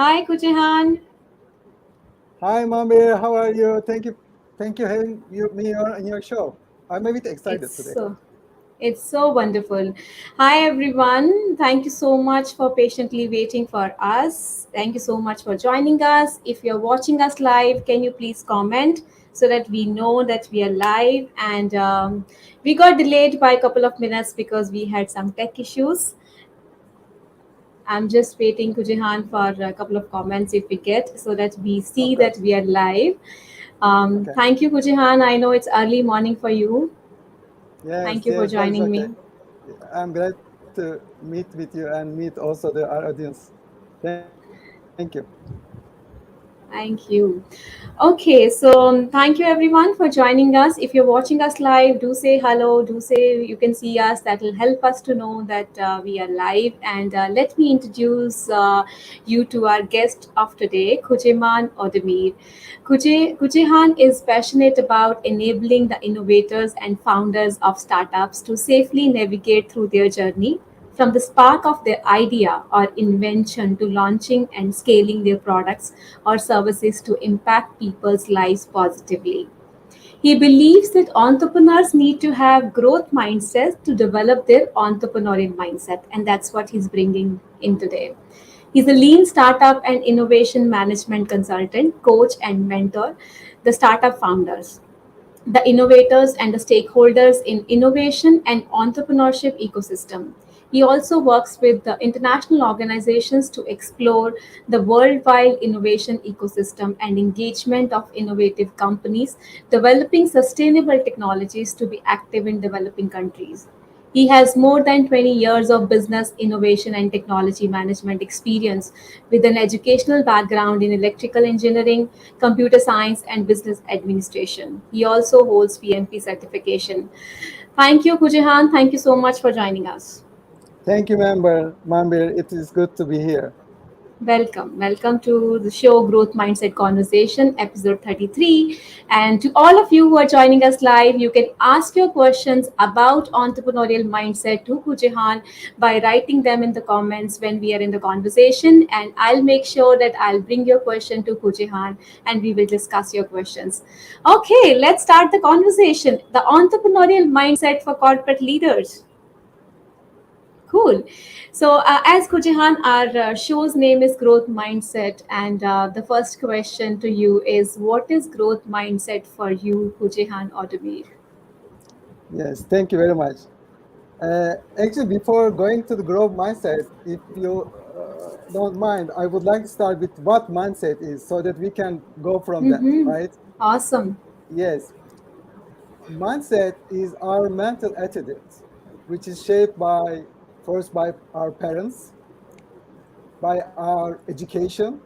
Hi, Kuzeyhan. Hi, Mamir. How are you? Thank you having me on your show. I'm a bit It's excited today. so, it's so wonderful. Hi, everyone. Thank you so much for patiently waiting for us. Thank you so much for joining us. If you're watching us live, can you please comment so that we know that we are live? And we got delayed by a couple of minutes because we had some tech issues. I'm just waiting, Kujihan, for a couple of comments if we get so that we Of see that course. we are live. Okay. Thank you, Kujihan. I know it's early morning for you. Yes, Thank you for yes, that is joining okay. me. I'm glad to meet with you and meet also our audience. Thank you. Thank you. Okay, so thank you everyone for joining us. If you're watching us live, do say hello, do say you can see us. That will help us to know that we are live. And let me introduce you to our guest of today, Kuzeyhan Ozdemir. Kuzeyhan is passionate about enabling the innovators and founders of startups to safely navigate through their journey from the spark of their idea or invention to launching and scaling their products or services to impact people's lives positively. He believes that entrepreneurs need to have growth mindsets to develop their entrepreneurial mindset, and that's what he's bringing in today. He's a lean startup and innovation management consultant, coach, and mentor the startup founders, the innovators and the stakeholders in innovation and entrepreneurship ecosystem. He also works with the international organizations to explore the worldwide innovation ecosystem and engagement of innovative companies developing sustainable technologies to be active in developing countries. He has more than 20 years of business innovation and technology management experience with an educational background in electrical engineering, computer science, and business administration. He also holds PMP certification. Thank you, Kujihan. Thank you so much for joining us. Thank you, Mambir. It is good to be here. Welcome. Welcome to the show Growth Mindset Conversation, episode 33. And to all of you who are joining us live, you can ask your questions about entrepreneurial mindset to Kujihan by writing them in the comments when we are in the conversation. And I'll make sure that I'll bring your question to Kujihan and we will discuss your questions. Okay, let's start the conversation. The entrepreneurial mindset for corporate leaders. Cool. So, as Kujihan, our show's name is Growth Mindset. And the first question to you is what is growth mindset for you, Kujihan Ozdemir? Yes, thank you very much. Actually, before going to the growth mindset, if you don't mind, I would like to start with what mindset is so that we can go from that, Mm-hmm. right? Awesome. Yes, mindset is our mental attitude, which is shaped by first by our parents, by our education,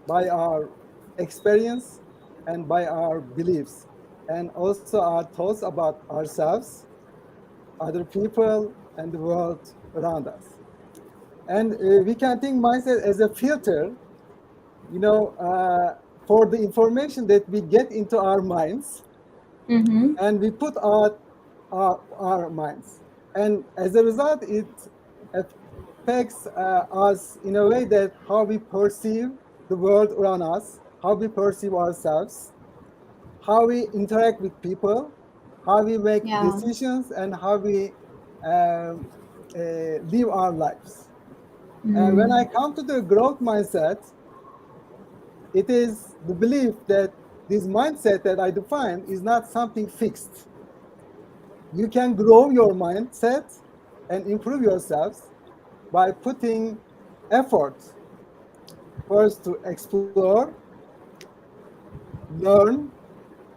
by our experience, and by our beliefs, and also our thoughts about ourselves, other people, and the world around us. And we can think mindset as a filter, you know, for the information that we get into our minds Mm-hmm. and we put our minds. And as a result, it affects us in a way that how we perceive the world around us, how we perceive ourselves, how we interact with people, how we make Yeah. decisions, and how we um, live our lives. And when Mm. I come to the growth mindset, it is the belief that this mindset that I define is not something fixed. You can grow your mindset and improve yourselves by putting effort first to explore, learn,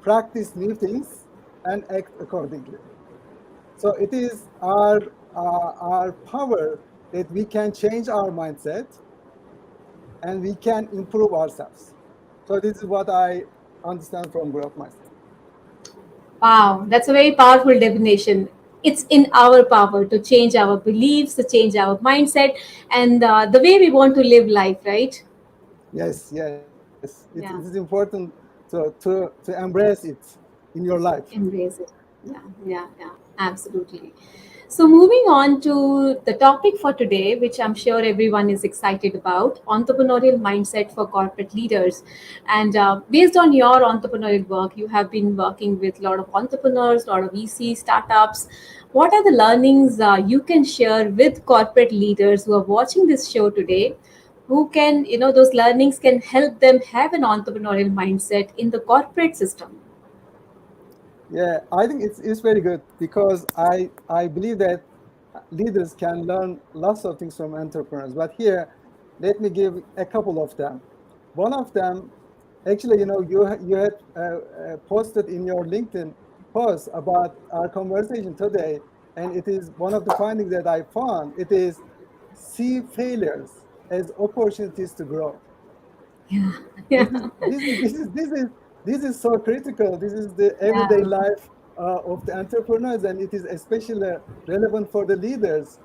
practice new things, and act accordingly. So it is our power that we can change our mindset and we can improve ourselves. So this is what I understand from growth mindset. Wow, that's a very powerful definition. It's in our power to change our beliefs, to change our mindset, and the way we want to live life, right? Yes, yes. It is Yeah. important to embrace it in your life. Embrace it. Yeah, yeah, yeah, absolutely. So, moving on to the topic for today, which I'm sure everyone is excited about, entrepreneurial mindset for corporate leaders. And based on your entrepreneurial work, you have been working with a lot of entrepreneurs, a lot of VC startups. What are the learnings you can share with corporate leaders who are watching this show today? Who can, those learnings can help them have an entrepreneurial mindset in the corporate system? Yeah, I think it's very good because I believe that leaders can learn lots of things from entrepreneurs. But here, let me give a couple of them. One of them, actually, you had posted in your LinkedIn post about our conversation today, and it is one of the findings that I found. It is see failures as opportunities to grow. Yeah, This yeah, is this is this is this is this is so critical. This is the everyday yeah, life of the entrepreneurs, and it is especially relevant for the leaders,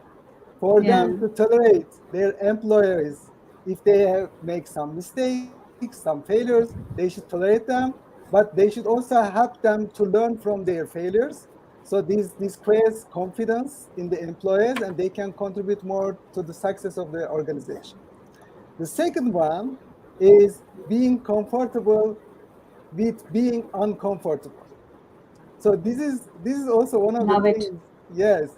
for yeah, them to tolerate their employees if they have make some mistakes, some failures. They should tolerate them, but they should also help them to learn from their failures. So this creates confidence in the employees, and they can contribute more to the success of the organization. The second one is being comfortable with being uncomfortable. So this is also one of the love it. things. Yes,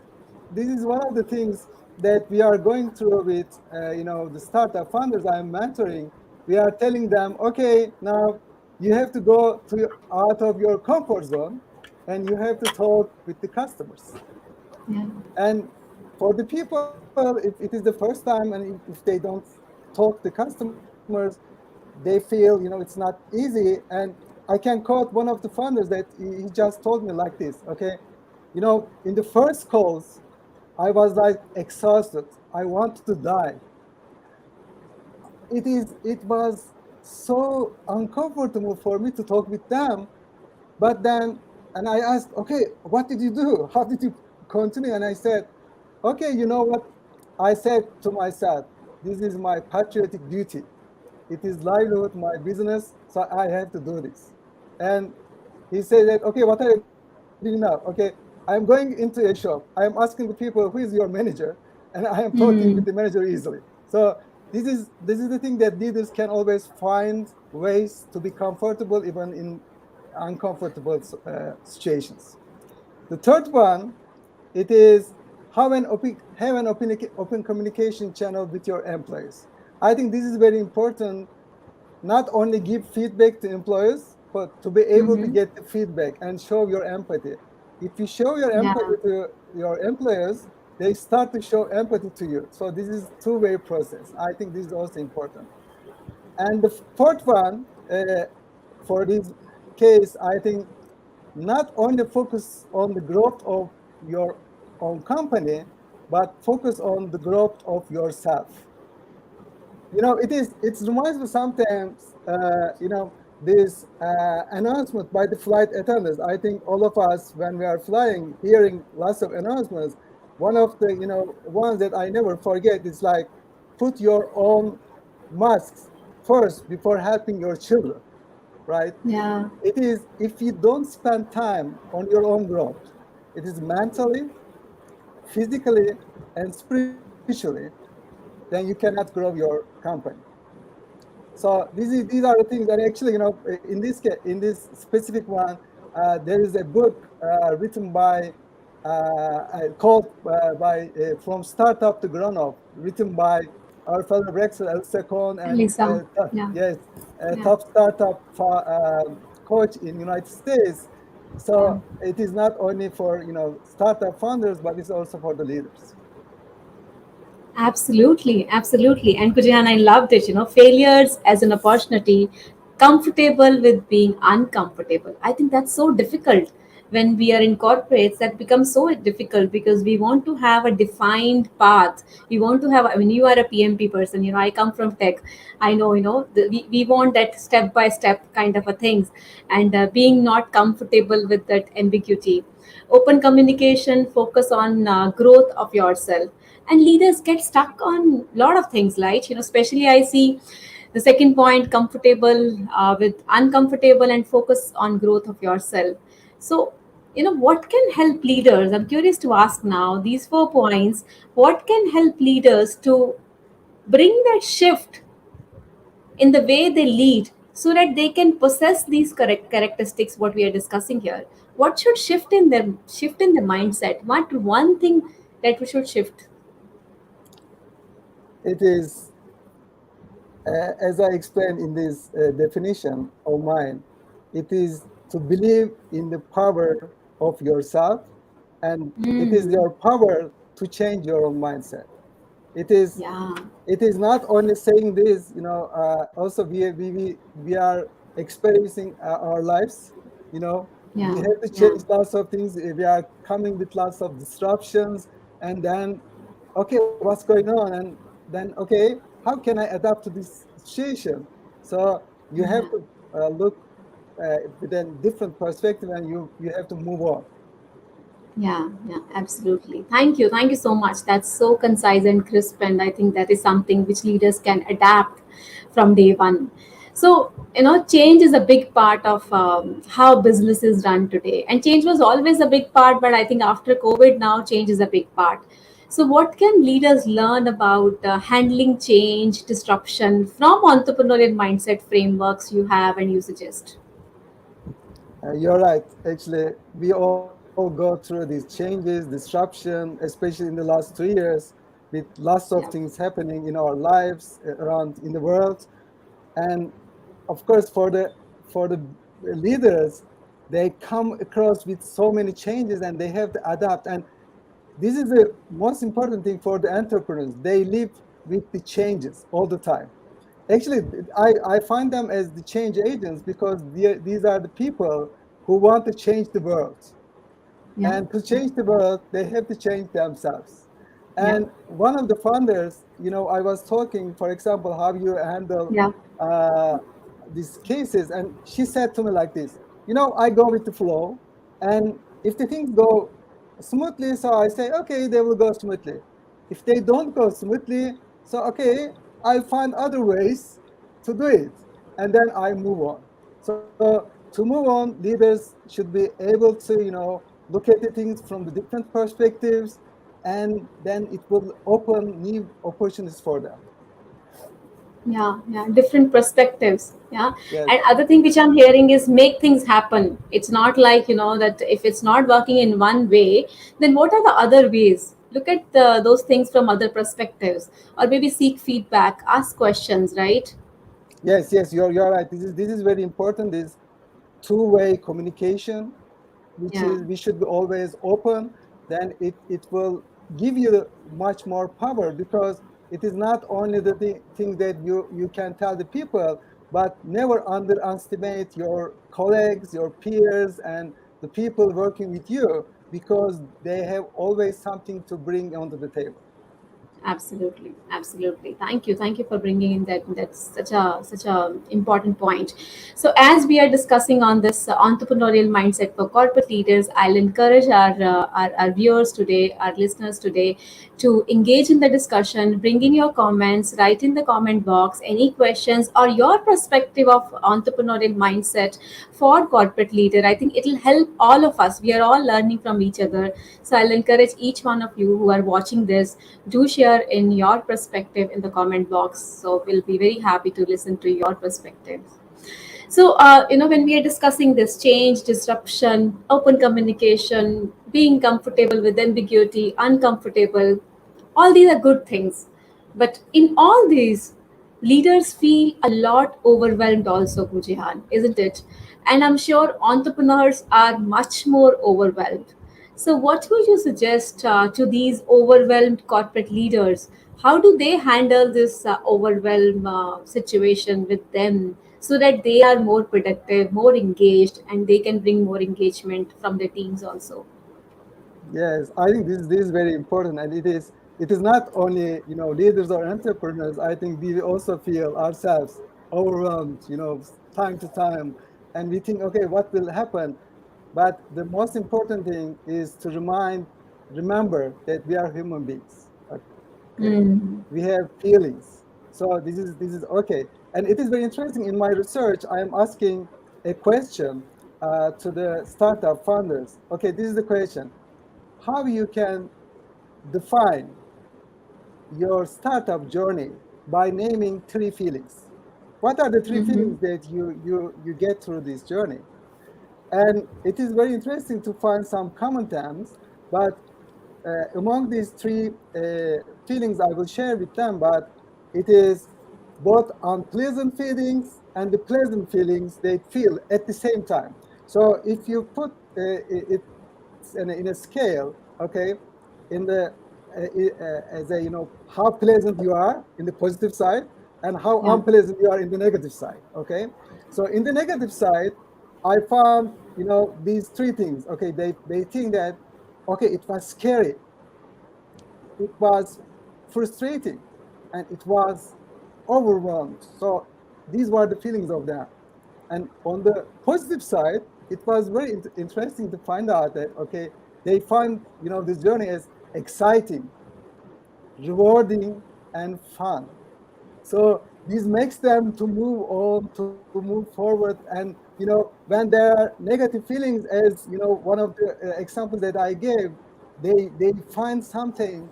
this is one of the things that we are going through with the startup founders I'm mentoring. We are telling them, okay, now you have to go out of your comfort zone, and you have to talk with the customers. Yeah, And for the people, if it is the first time and if they don't talk to customers, they feel it's not easy. And I can quote one of the founders that he just told me like this. Okay, in the first calls, I was like exhausted. I wanted to die. It was so uncomfortable for me to talk with them. But then, and I asked, okay, what did you do? How did you continue? And I said, okay, you know what? I said to myself, this is my patriotic duty. It is livelihood, my business, so I have to do this. And he said that, okay, what are you doing now? Okay, I'm going into a shop. I am asking the people, who is your manager? And I am talking with the manager easily. So this is the thing that leaders can always find ways to be comfortable even in uncomfortable situations. The third one, it is have an open communication channel with your employees. I think this is very important. Not only give feedback to employees, but to be able to mm-hmm. get the feedback and show your empathy. If you show your Yeah, empathy to your employers, they start to show empathy to you. So this is two-way process. I think this is also important. And the fourth one, for this case, I think not only focus on the growth of your own company, but focus on the growth of yourself. It reminds me sometimes, this announcement by the flight attendants. I think all of us, when we are flying, hearing lots of announcements, one of the, ones that I never forget is like, put your own masks first before helping your children, right? yeah, It is, if you don't spend time on your own growth, it is mentally, physically, and spiritually, then you cannot grow your company. So these are the things that actually, in this case, in this specific one, there is a book written by called by From Startup to Grown Up, written by our fellow Rexel El Secon, and Lisa. Yeah, yes, a yeah, top startup coach in United States. yeah. So it is not only for startup founders, but it's also for the leaders. Absolutely, absolutely. And Kujihan, I loved it. Failures as an opportunity, comfortable with being uncomfortable. I think that's so difficult when we are in corporates. That becomes so difficult because we want to have a defined path. We want to have. I mean, you are a PMP person. I come from tech. I know. We want that step by step kind of a things, and being not comfortable with that ambiguity. Open communication, focus on growth of yourself, and leaders get stuck on a lot of things, right? Especially I see the second point, comfortable with uncomfortable and focus on growth of yourself. So what can help leaders? I'm curious to ask now these 4 points. What can help leaders to bring that shift in the way they lead so that they can possess these correct characteristics what we are discussing here? What should shift in their mindset? What one thing that we should shift? It is, as I explained in this definition of mine, it is to believe in the power of yourself, and it is Mm, your power to change your own mindset. It is yeah, it is not only saying this, also we are experiencing our lives, we yeah, have to yeah, change lots of things. We are coming with lots of disruptions, and then, okay, what's going on? And then, okay, how can I adapt to this situation? So you have yeah. to look with a different perspective, and you have to move on. Yeah, yeah, absolutely. Thank you. Thank you so much. That's so concise and crisp. And I think that is something which leaders can adapt from day one. So, change is a big part of how business is run today. And change was always a big part, but I think after COVID, now change is a big part. So, what can leaders learn about handling change, disruption from entrepreneurial mindset frameworks you have and you suggest? You're right. Actually, we all go through these changes, disruption, especially in the last 2 years, with lots of Yeah, things happening in our lives around in the world. And of course, for the leaders, they come across with so many changes, and they have to adapt. And this is the most important thing for the entrepreneurs. They live with the changes all the time. Actually, I find them as the change agents because these are the people who want to change the world. yeah, And to yeah, change the world, they have to change themselves. yeah, And one of the founders, I was talking, for example, how you handle yeah, uh, these cases. And she said to me like this, I go with the flow. And if the things go smoothly, so I say, okay, they will go smoothly. If they don't go smoothly, so okay, I'll find other ways to do it. And then I move on. So to move on, leaders should be able to, look at the things from the different perspectives, and then it will open new opportunities for them. yeah, yeah, different perspectives. Yeah. Yes. And other thing which I'm hearing is make things happen. It's not like, that if it's not working in one way, then what are the other ways? Look at those things from other perspectives, or maybe seek feedback, ask questions, right? Yes, you're right. This is very important. This two-way communication, which Yeah, is we should be always open. Then it will give you much more power, because it is not only the thing that you can tell the people, but never underestimate your colleagues, your peers, and the people working with you, because they have always something to bring onto the table. absolutely, absolutely. Thank you for bringing in that. That's such a important point. So, as we are discussing on this entrepreneurial mindset for corporate leaders, I'll encourage our viewers today, our listeners today, to engage in the discussion. Bring in your comments, write in the comment box any questions or your perspective of entrepreneurial mindset for corporate leader. I think it'll help all of us. We are all learning from each other. So I'll encourage each one of you who are watching this, do share in your perspective in the comment box. So we'll be very happy to listen to your perspectives. So, when we are discussing this change, disruption, open communication, being comfortable with ambiguity, uncomfortable, all these are good things. But in all these, leaders feel a lot overwhelmed also, Pujihan, isn't it? And I'm sure entrepreneurs are much more overwhelmed. So, what would you suggest to these overwhelmed corporate leaders? How do they handle this overwhelm situation with them so that they are more productive, more engaged, and they can bring more engagement from their teams also? Yes, I think this is very important, and it is not only leaders or entrepreneurs. I think we also feel ourselves overwhelmed, time to time, and we think, okay, what will happen? But the most important thing is to remember that we are human beings. Okay, we Mm. have feelings, so this is okay, and it is very interesting. In my research, I am asking a question. to the startup founders. Okay, this is the question: how you can define your startup journey by naming three feelings. What are the three Mm-hmm. feelings that you get through this journey? And it is very interesting to find some common terms, but among these three feelings I will share with them, but it is both unpleasant feelings and the pleasant feelings they feel at the same time. So if you put it in a scale, okay, in the as a how pleasant you are in the positive side and how Yeah. unpleasant you are in the negative side. Okay, so in the negative side, I found these three things. Okay, they think that okay, it was scary, it was frustrating, and it was overwhelmed. So these were the feelings of them. And on the positive side, it was very interesting to find out that okay, they find this journey as exciting, rewarding, and fun. So this makes them to move on, to move forward, and when there are negative feelings, as one of the examples that I gave, they find something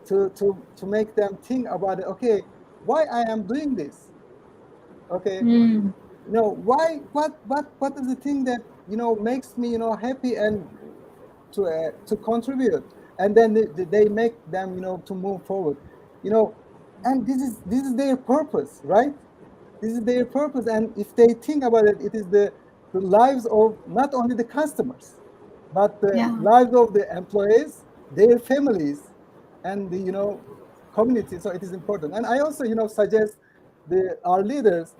to make them think about it. Okay, why I am doing this? Okay, Mm. why what is the thing that makes me happy and to contribute, and then they make them to move forward, you know and this is their purpose, right? This is their purpose, and if they think about it, it is the lives of not only the customers, but the Yeah. lives of the employees, their families, and the community. So it is important. And I also suggest our leaders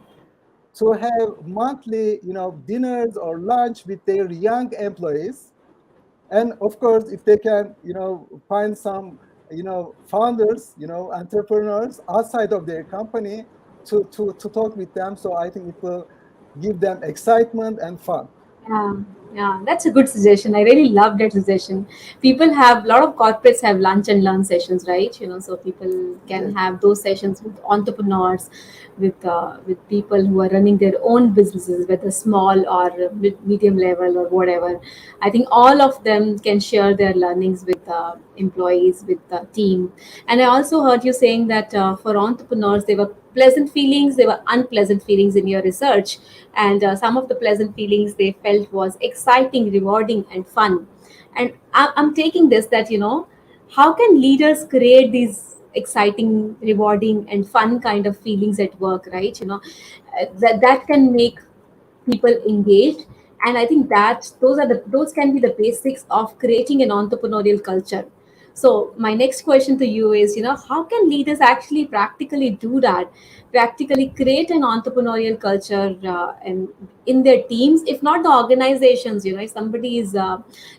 to have monthly dinners or lunch with their young employees. And of course, if they can find some founders, entrepreneurs outside of their company to talk with them. So I think it will give them excitement and fun. Yeah, yeah, that's a good suggestion. I really love that suggestion. People have a lot of corporates have lunch and learn sessions, right? So people can Yes. have those sessions with entrepreneurs, with people who are running their own businesses, whether small or medium level or whatever. I think all of them can share their learnings with employees, with the team. And I also heard you saying that for entrepreneurs, there were pleasant feelings, there were unpleasant feelings in your research, and some of the pleasant feelings they felt was exciting, rewarding, and fun. And I'm taking this that how can leaders create these exciting, rewarding, and fun kind of feelings at work, right? That can make people engaged. And I think that those can be the basics of creating an entrepreneurial culture. So my next question to you is, how can leaders actually practically do that, practically create an entrepreneurial culture and in their teams, if not the organizations? If somebody is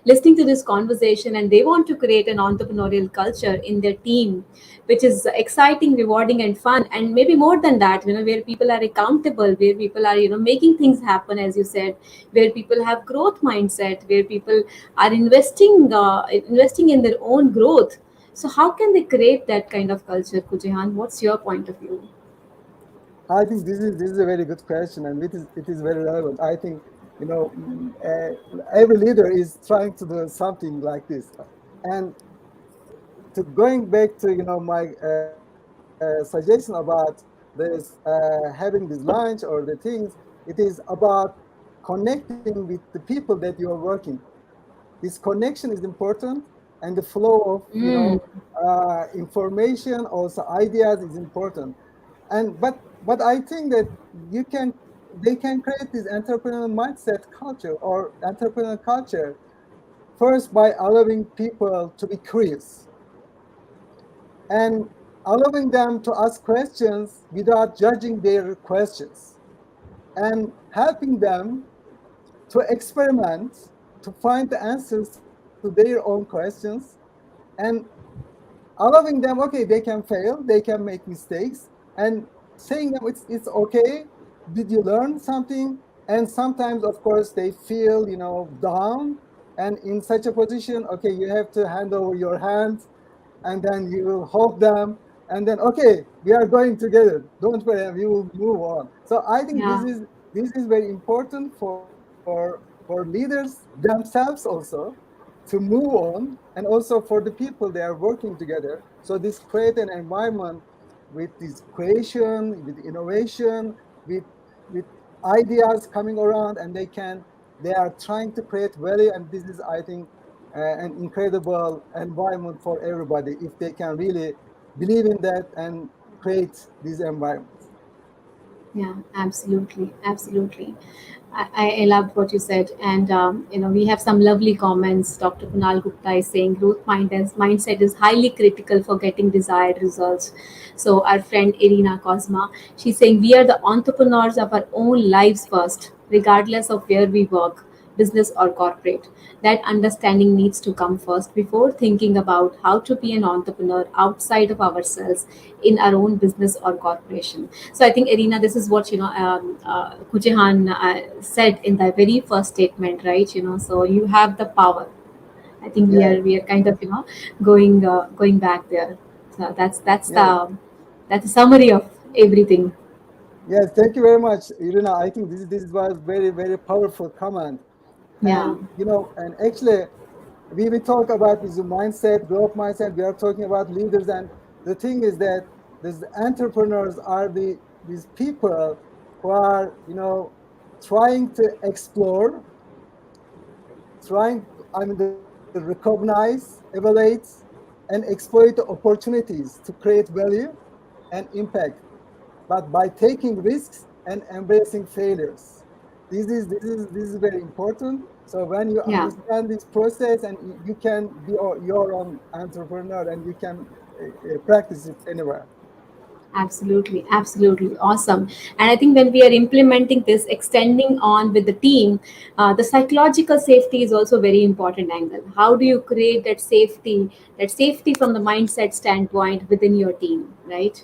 listening to this conversation and they want to create an entrepreneurial culture in their team, which is exciting, rewarding, and fun, and maybe more than that, where people are accountable, where people are making things happen, as you said, where people have growth mindset, where people are investing in their own growth. So how can they create that kind of culture, Kujehan? What's your point of view? I think this is a very good question, and it is very relevant. I think every leader is trying to do something like this. And to going back to my suggestion about this having this lunch or the things, it is about connecting with the people that you are working. This connection is important, and the flow of Mm, information, also ideas, is important. And but I think that you can they can create this entrepreneurial mindset culture or entrepreneurial culture first by allowing people to be curious and allowing them to ask questions without judging their questions, and helping them to experiment, to find the answers to their own questions, and allowing them, okay, they can fail, they can make mistakes, and saying them it's okay. Did you learn something? And sometimes, of course, they feel down, and in such a position, okay, you have to hand over your hands, and then you will hold them, and then okay, we are going together, don't worry, we will move on. So I think yeah. this is very important for for leaders themselves also to move on, and also for the people they are working together. So this create an environment with this creation, with innovation, with with ideas coming around, and they are trying to create value. And this is, I think, an incredible environment for everybody if they can really believe in that and create this environment. Yeah, absolutely, absolutely. I loved what you said, and we have some lovely comments. Dr. Kunal Gupta is saying mindset is highly critical for getting desired results. So our friend Irina Cosma, she's saying we are the entrepreneurs of our own lives first, regardless of where we work, business or corporate. That understanding needs to come first before thinking about how to be an entrepreneur outside of ourselves in our own business or corporation. So I think, Irina, this is what Kujehan said in the very first statement, right? So you have the power. I think Yeah, we are kind of going back there. So yeah, that's the summary of everything. yes. Thank you very much, Irina. I think this was very powerful comment. Yeah, And actually, we talk about this mindset, growth mindset. We are talking about leaders, and the thing is that these entrepreneurs are these people who are trying to explore, trying recognize, evaluate, and exploit opportunities to create value and impact, but by taking risks and embracing failures. This is very important. So when you yeah. understand this process, and you can be your own entrepreneur, and you can practice it anywhere. Absolutely, absolutely awesome. And I think when we are implementing this, extending on with the team, the psychological safety is also very important angle. How do you create that safety from the mindset standpoint within your team, right?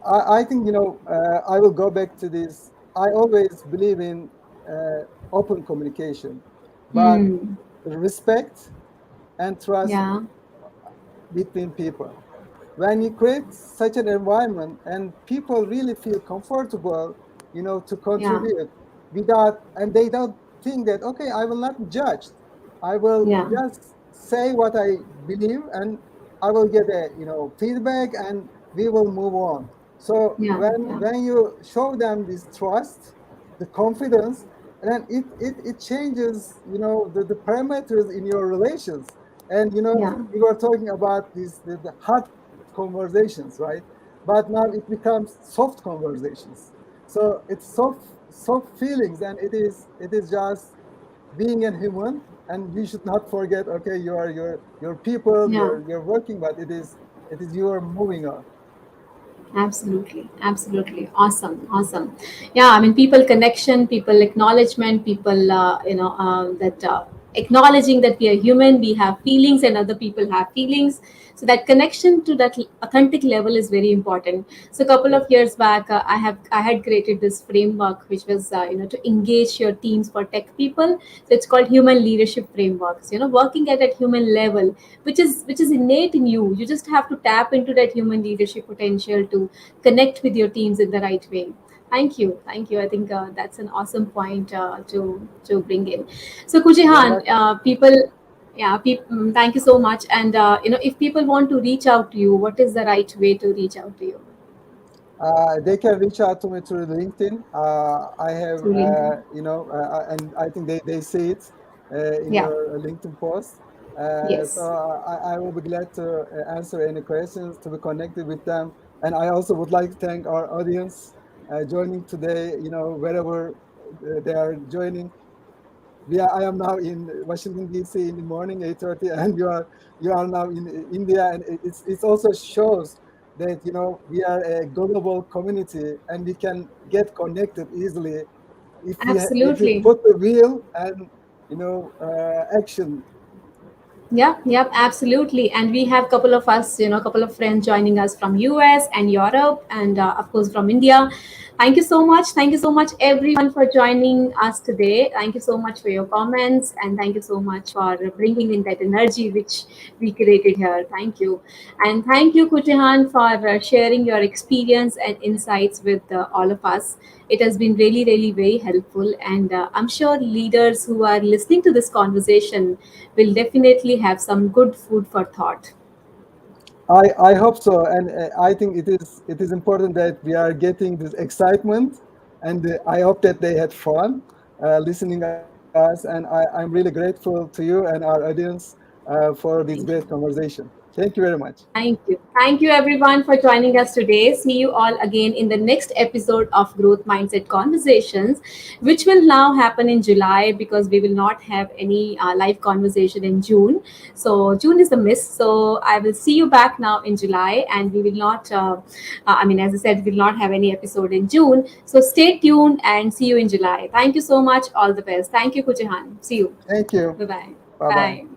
I think I will go back to this. I always believe in open communication, but Hmm. respect and trust Yeah. between people. When you create such an environment and people really feel comfortable, to Yeah. contribute without, and they don't think that, okay, I will not be judged. I will Yeah. just say what I believe, and I will get a, feedback, and we will move on. So Yeah. Yeah. when you show them this trust, the confidence, and then it changes, the parameters in your relations. And Yeah. we were talking about the hard conversations, right? But now it becomes soft conversations. So it's soft feelings, and it is just being a human. And we should not forget, okay, you are your people, Yeah. you're working, but it is you are moving on. Absolutely, absolutely, awesome, awesome. Yeah, I mean, people connection, people acknowledgement, people, that acknowledging that we are human, we have feelings, and other people have feelings. So that connection to that authentic level is very important. So a couple of Yes. years back, I had created this framework, which was to engage your teams for tech people. So it's called human leadership frameworks. Working at that human level, which is innate in you. You just have to tap into that human leadership potential to connect with your teams in the right way. Thank you, thank you. I think that's an awesome point to bring in. So You're Kujihan, welcome. people, yeah, thank you so much. And if people want to reach out to you, what is the right way to reach out to you? They can reach out to me through LinkedIn. I have, Through LinkedIn. and I think they see it in Yeah. your LinkedIn post. So Yes. I will be glad to answer any questions, to be connected with them. And I also would like to thank our audience joining today, wherever they are joining. I am now in Washington D.C. in the morning, 8:30, and you are now in India, and it also shows that we are a global community, and we can get connected easily if we Absolutely. put the will and action. Yep, yep, absolutely. And we have couple of us, couple of friends joining us from US and Europe, and of course from India. Thank you so much. Thank you so much, everyone, for joining us today. Thank you so much for your comments, and thank you so much for bringing in that energy which we created here. Thank you. And thank you, Kujahan, for sharing your experience and insights with all of us. It has been really, really very helpful. And I'm sure leaders who are listening to this conversation will definitely have some good food for thought. I hope so, and I think it is important that we are getting this excitement, and I hope that they had fun listening us. And I'm really grateful to you and our audience for this great Thank you. conversation. Thank you very much. Thank you. Thank you, everyone, for joining us today. See you all again in the next episode of Growth Mindset Conversations, which will now happen in July because we will not have any live conversation in June. So, June is the miss. So, I will see you back now in July, and we will not, as I said, we will not have any episode in June. So, stay tuned and see you in July. Thank you so much. All the best. Thank you, Kujahan. See you. Thank you. Bye bye. Bye bye. Bye.